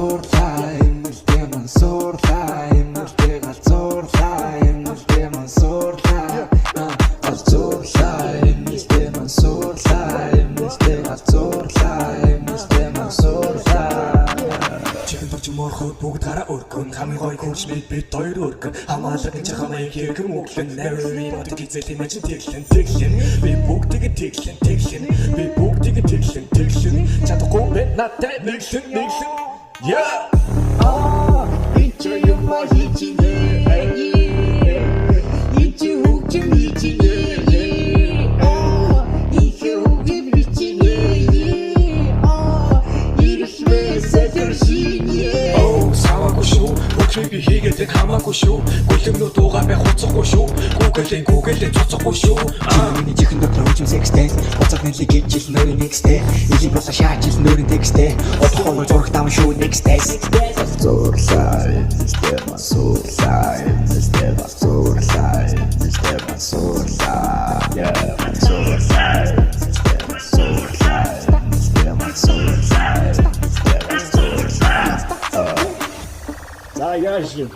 галзуурлаа эмэлтэй мансуурлаа эмэлтэй галзуурлаа эмэлтэй мансуурлаа галзуурлаа эмэлтэй мансуурлаа эмэлтэй галзуурлаа эмэлтэй мансуурлаа Chicken touch морхот бүгд гараа өргөн хамгийн гоё хүч бид хоёр өргөн хамаалал энэ хамааг хэрхэн өглөн нэрвээ бод гизэл юм чи тэглэн би бүгдийг тэглэн би бүгдийг тэглэн чадахгүй бэ надад нэглэн yeah It's your money, it's your hooking, it's your hooking, oh саваагүй шүү өчиг хийгээд хамаагүй шүү гүлэмнүү дуугаа бай хуцахгүй шүү гүүгэлээ цоцохгүй шүү Миний чихэн дотор хөгжим секстэй Боцог нэлийг гівчил нөрийн нэгстэй Илий боса шаачил нөрийн текстэй Одохоо зурх там шүү нэгстэй Галзуурлаа эмэлтэй мансуурлаа эмэлтэй галзуурлаа эмэлтэй мансуурлаа галзуурлаа эмэлтэй мансуурлаа эмэлтэй мансуурлаа За яаш юм.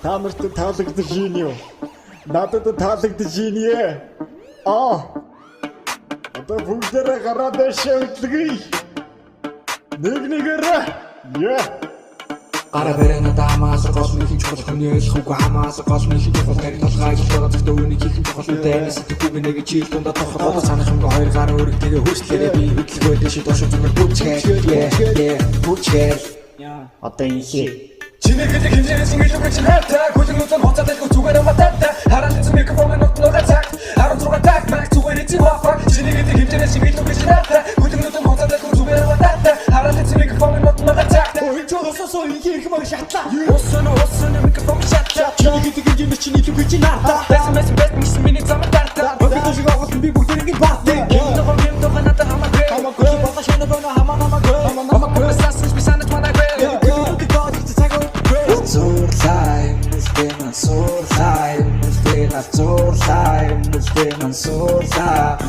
Тамарт таалагдаж шин юу? Надад таалагдаж шин ээ. Одоо бүгдээрээ гараад шавдлгүй. Нэгнийгээрээ. Яа. Гара бэрэнэ дамаас гол нэг хин чухал хүний ойлгохгүй хамаас гол нэг хин чухал тарих толгой хэлбэр зөвхөн үүнийг хийх чухал үдээс тэгвэл нэг жил дундаа тоххол санах юм хоёр гар өрг тэгээ хөрслээрээ би хөдөлгөөн дэшид дошоо зүгээр бүчгээ Одоо инхээ. Чинийхэд хэмжээс ингэж үгэж хатаа гүлэмнүүд хоцоод их зүгээр амтаа хараад зүг микрофон нотноо цаг 16 так мак зүгээр эцэг вафа чинийхэд хэмжээс ингэж үгэж хатаа гүлэмнүүд хоцоод их зүгээр амтаа хараад зүг микрофон нотноо цаг Ой чогсоо инхээ их мөр шатлаа. Усан микрофон шатаа Чиний гэдэг чиний түгэж наата. бэс миний замаар тартаа Бүгд шиг авах би бүгдийг баатаа. гэмтого надад хамаагүй Хамаагүй бата шэнэ бона хамаагүй. хамаагүй сасч би санаж манайгүй Галзуурлаа эмэлтэй мансуурлаа эмэлтэй галзуурлаа эмэлтэй мансуурлаа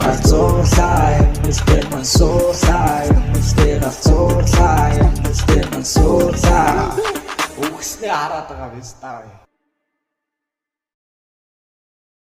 галзуурлаа эмэлтэй мансуурлаа эмэлтэй галзуурлаа эмэлтэй мансуурлаа Үгснээ хараад байгаа биз таа.